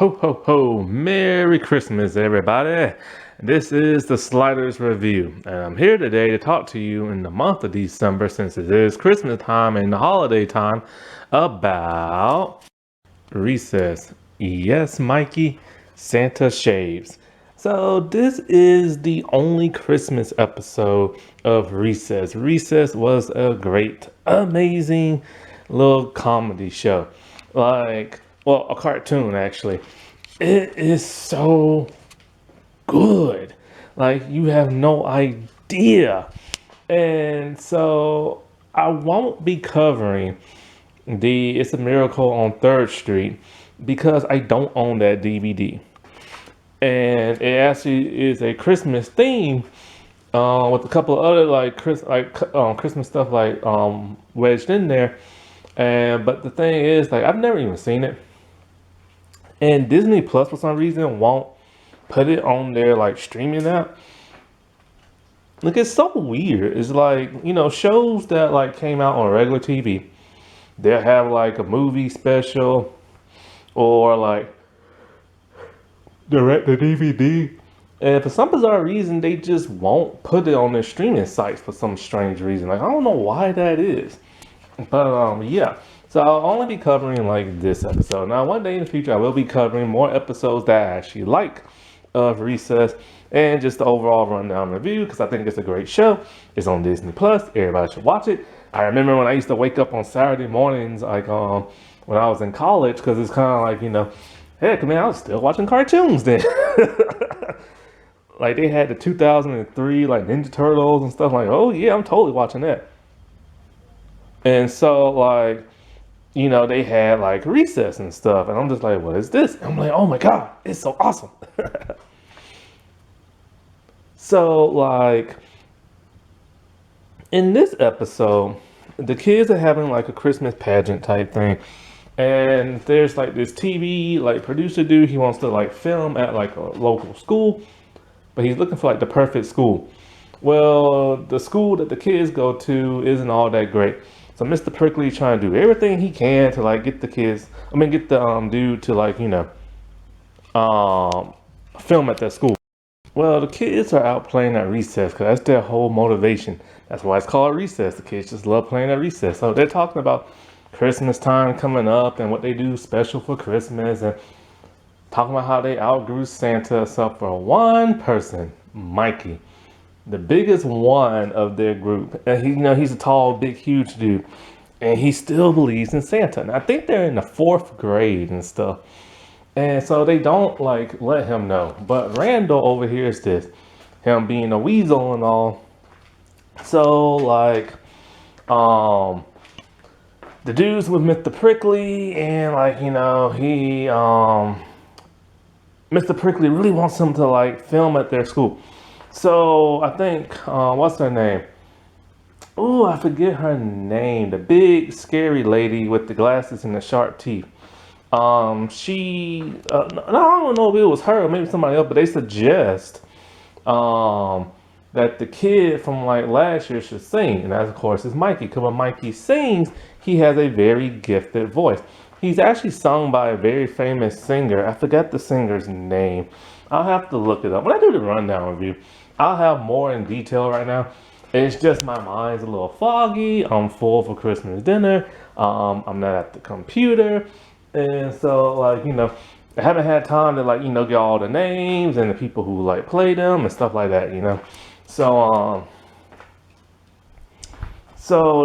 Ho ho ho! Merry Christmas, everybody! This is the Sliders Review, and I'm here today to talk to you in the month of December, since it is Christmas time and the holiday time, about Recess. Yes, Mikey, Santa shaves. So this is the only Christmas episode of Recess. Recess was a great, amazing little comedy show. Well, a cartoon actually. It is so good. Like, you have no idea. And so I won't be covering the It's a Miracle on 3rd Street because I don't own that DVD. And it actually is a Christmas theme with a couple of other Christmas stuff wedged in there. And but the thing is, like, I've never even seen it. And Disney Plus for some reason won't put it on their like streaming app. Like, it's so weird. It's like, shows that like came out on regular TV. They'll have like a movie special or like direct the DVD. And for some bizarre reason, they just won't put it on their streaming sites for some strange reason. Like, I don't know why that is. But yeah. So I'll only be covering like this episode. Now, one day in the future, I will be covering more episodes that I actually like of Recess and just the overall rundown review, because I think it's a great show. It's on Disney Plus. Everybody should watch it. I remember when I used to wake up on Saturday mornings, like when I was in college, because it's kind of like, heck, man, I was still watching cartoons then. Like, they had the 2003 like Ninja Turtles and stuff. Like, oh yeah, I'm totally watching that. And so like, they had like Recess and stuff, and I'm just like, what is this? And I'm like, oh my god, it's so awesome. So like, in this episode, the kids are having like a Christmas pageant type thing, and there's like this TV like producer dude. He wants to like film at like a local school, but he's looking for like the perfect school. Well, the school that the kids go to isn't all that great. So Mr. Prickly trying to do everything he can to like get the dude to like, film at that school. Well, the kids are out playing at Recess because that's their whole motivation. That's why it's called Recess. The kids just love playing at Recess. So they're talking about Christmas time coming up and what they do special for Christmas, and talking about how they outgrew Santa. So for one person, Mikey, the biggest one of their group, and he's a tall, big, huge dude, and he still believes in Santa. And I think they're in the 4th grade and stuff, and so they don't like let him know. But Randall overhears this, him being a weasel and all. So like, the dudes with Mr. Prickly, and like, Mr. Prickly really wants him to like film at their school. So I think, what's her name? Oh, I forget her name. The big scary lady with the glasses and the sharp teeth. I don't know if it was her or maybe somebody else, but they suggest that the kid from like last year should sing. And that, of course, is Mikey. Because when Mikey sings, he has a very gifted voice. He's actually sung by a very famous singer. I forget the singer's name. I'll have to look it up. When I do the rundown review, I'll have more in detail right now. It's just my mind's a little foggy. I'm full for Christmas dinner. I'm not at the computer. And so, like, I haven't had time to, like, get all the names and the people who, like, play them and stuff like that. So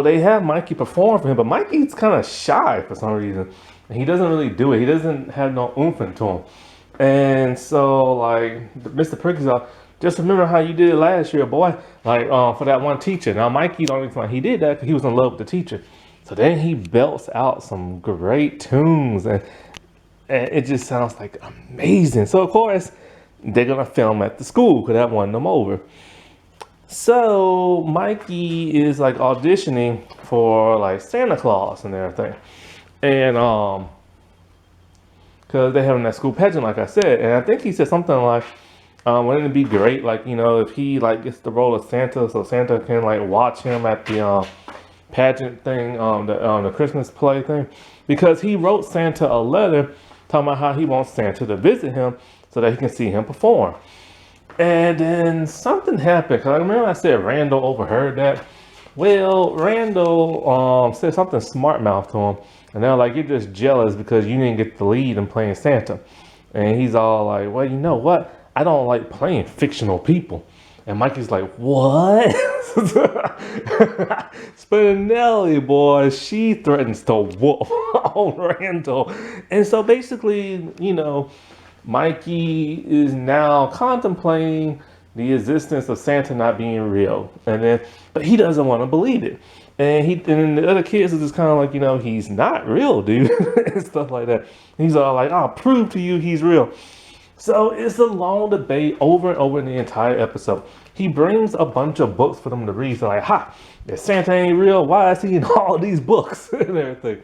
they have Mikey perform for him, but Mikey's kind of shy for some reason. He doesn't really do it. He doesn't have no oomph into him. And so, like, Mr. Prickly's like, just remember how you did it last year, boy. Like, for that one teacher. Now, Mikey don't even like he did that because he was in love with the teacher. So then he belts out some great tunes, and it just sounds like amazing. So, of course, they're going to film at the school because that won them over. So Mikey is like auditioning for like Santa Claus and everything. And because they're having that school pageant, like I said. And I think he said something like, wouldn't it be great, like, if he like gets the role of Santa, so Santa can like watch him at the pageant thing, the Christmas play thing, because he wrote Santa a letter talking about how he wants Santa to visit him so that he can see him perform. And then something happened, because I remember I said Randall overheard that. Well, Randall said something smart mouth to him, and they're like, "You're just jealous because you didn't get the lead in playing Santa." And he's all like, "Well, you know what? I don't like playing fictional people." And Mikey's like, "What?" Spinelli, boy, she threatens to whoop on Randall. And so basically, Mikey is now contemplating the existence of Santa not being real. But he doesn't want to believe it. And the other kids are just kind of like, he's not real, dude, and stuff like that. He's all like, "I'll prove to you he's real." So it's a long debate over and over in the entire episode. He brings a bunch of books for them to read. So like, if Santa ain't real, why is he in all these books and everything?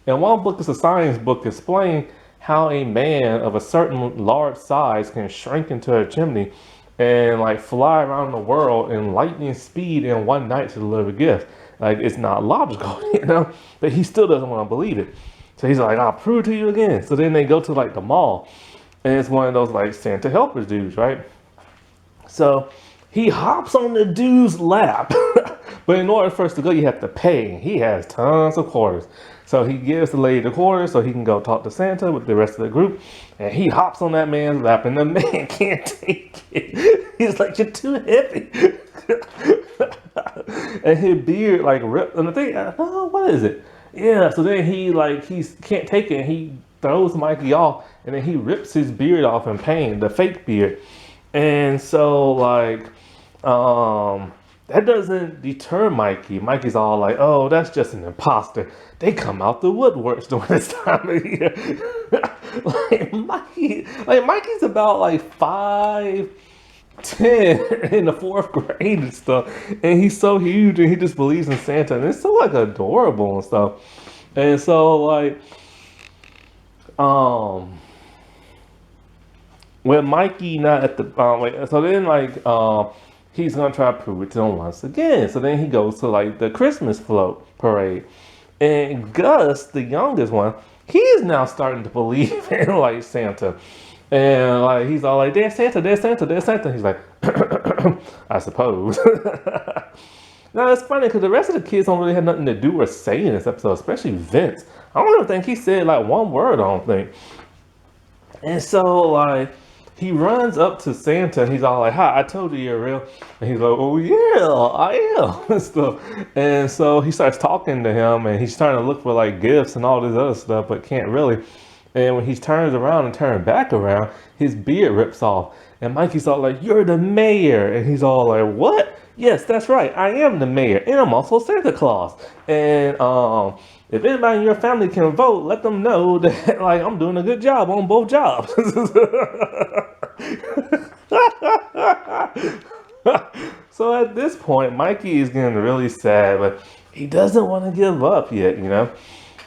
And one book is a science book explaining how a man of a certain large size can shrink into a chimney and like fly around the world in lightning speed in one night to deliver gifts. Like, it's not logical, but he still doesn't want to believe it. So he's like, "I'll prove it to you again." So then they go to like the mall, and it's one of those like Santa helpers dudes, right? So he hops on the dude's lap. But in order for us to go, you have to pay. He has tons of quarters. So he gives the lady the quarters so he can go talk to Santa with the rest of the group. And he hops on that man's lap, and the man can't take it. He's like, "You're too heavy." And his beard like ripped. And the thing, oh, what is it? Yeah, so then he can't take it, and he throws Mikey off, and then he rips his beard off in pain, the fake beard. And so that doesn't deter Mikey. Mikey's all like, "Oh, that's just an imposter. They come out the woodworks during this time of year." Mikey's about 5'10" in the 4th grade and stuff, and he's so huge, and he just believes in Santa, and it's so adorable and stuff. And so when Mikey not at the so then he's gonna try to prove it to him once again. So then he goes to the Christmas float parade, and Gus, the youngest one, he is now starting to believe in Santa. And he's all like, "There's Santa, there's Santa, there's Santa." He's like, "I suppose." Now it's funny because the rest of the kids don't really have nothing to do or say in this episode, especially Vince. I don't even think he said one word, I don't think. And so he runs up to Santa, and he's all like, "Hi, I told you you're real." And he's like, "Oh yeah, I am," and stuff. And so he starts talking to him, and he's trying to look for gifts and all this other stuff, but can't really. And when he turns around and turns back around, his beard rips off. And Mikey's all like, "You're the mayor." And he's all like, "What? Yes, that's right. I am the mayor. And I'm also Santa Claus. And if anybody in your family can vote, let them know that I'm doing a good job on both jobs." So at this point, Mikey is getting really sad, but he doesn't want to give up yet,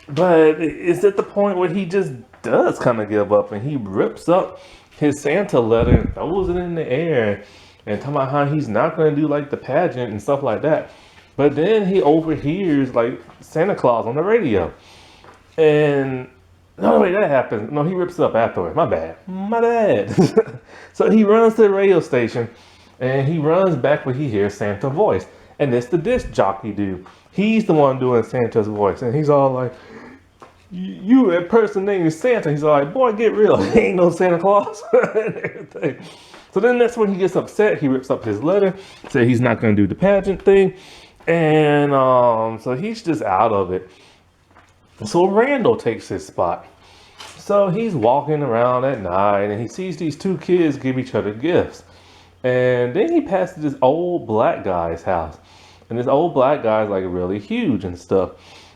But it's at the point where he just does kind of give up, and he rips up his Santa letter and throws it in the air and talking about how he's not going to do the pageant and stuff like that. But then he overhears Santa Claus on the radio. And no, wait, that happens. No, he rips it up afterwards. My bad. So he runs to the radio station, and he runs back where he hears Santa's voice. And it's the disc jockey dude. He's the one doing Santa's voice. And he's all like, "You impersonating Santa." He's all like, "Boy, get real. He ain't no Santa Claus." And everything. So then that's when he gets upset. He rips up his letter, says he's not going to do the pageant thing. And so he's just out of it. So Randall takes his spot. So he's walking around at night, and he sees these two kids give each other gifts. And then he passes this old black guy's house. And this old black guy's really huge and stuff.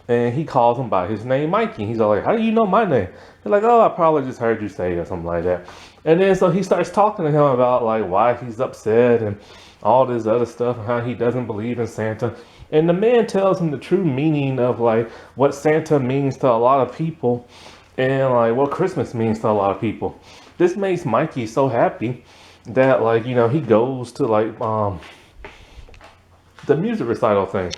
And he calls him by his name, Mikey. He's all like, "How do you know my name?" They're like, "Oh, I probably just heard you say it," or something like that. And then so he starts talking to him about why he's upset and all this other stuff, and how he doesn't believe in Santa. And the man tells him the true meaning of what Santa means to a lot of people, and what Christmas means to a lot of people. This makes Mikey so happy that he goes to the music recital thing.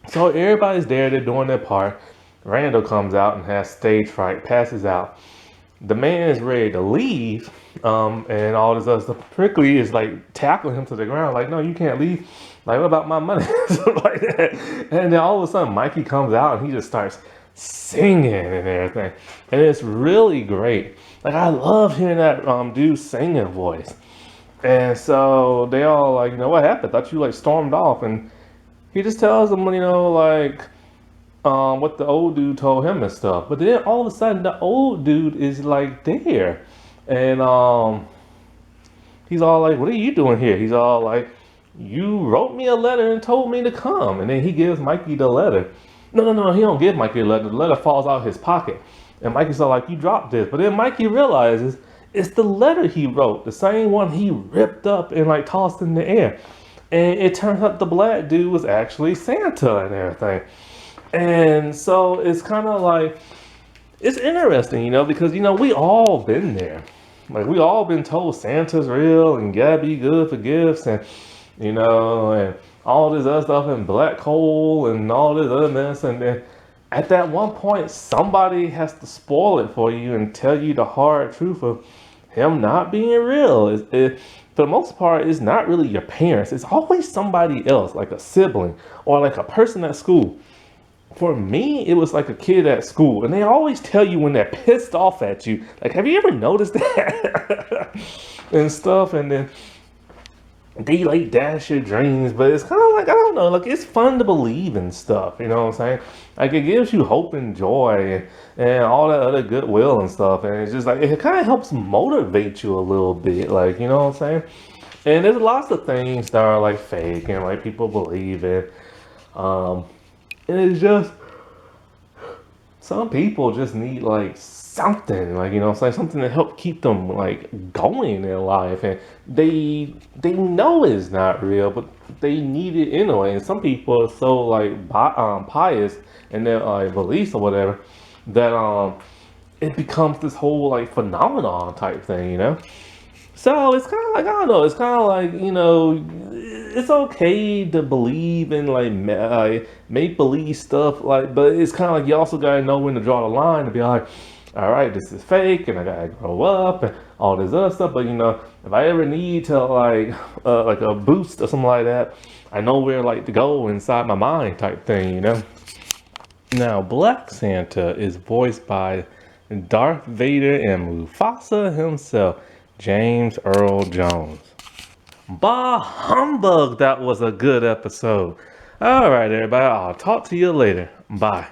So everybody's there, they're doing their part. Randall comes out and has stage fright, passes out. The man is ready to leave, and all this other stuff. Prickly is like tackling him to the ground, like, no, you can't leave. Like, what about my money? Something like that. And then all of a sudden, Mikey comes out and he just starts singing and everything. And it's really great. Like, I love hearing that dude singing voice. And so they all like, what happened? Thought you like stormed off. And he just tells them, like, what the old dude told him and stuff. But then all of a sudden the old dude is like there. And he's all like, what are you doing here? He's all like, you wrote me a letter and told me to come. And then he gives Mikey the letter. No, he don't give Mikey the letter. The letter falls out of his pocket. And Mikey's all like, you dropped this. But then Mikey realizes it's the letter he wrote, the same one he ripped up and like tossed in the air. And it turns out the black dude was actually Santa and everything. And so it's kind of like, it's interesting, because, we all been there. Like, we all been told Santa's real and gotta be good for gifts and, and all this other stuff and black coal and all this other mess. And then at that one point, somebody has to spoil it for you and tell you the hard truth of him not being real. For the most part, it's not really your parents. It's always somebody else, like a sibling or like a person at school. For me, it was like a kid at school, and they always tell you when they're pissed off at you. Like, have you ever noticed that? And stuff, and then they like dash your dreams, but it's kind of like, I don't know, like it's fun to believe in stuff, you know what I'm saying? Like it gives you hope and joy and all that other goodwill and stuff, and it's just like, it kind of helps motivate you a little bit, like, you know what I'm saying? And there's lots of things that are like fake and like people believe in. And it's just, some people just need like something, like, you know what I'm saying, something to help keep them like going in their life. And they know it's not real, but they need it anyway. And some people are so like pious in their beliefs or whatever that it becomes this whole like phenomenon type thing, So it's kind of like, I don't know, it's kind of like, it's okay to believe in like make-believe stuff, like, but it's kind of like you also gotta know when to draw the line to be like, all right, this is fake and I gotta grow up and all this other stuff. But if I ever need to like a boost or something like that, I know where like to go inside my mind type thing, Now, Black Santa is voiced by Darth Vader and Mufasa himself, James Earl Jones. Bah humbug, that was a good episode. All right, everybody, I'll talk to you later. Bye.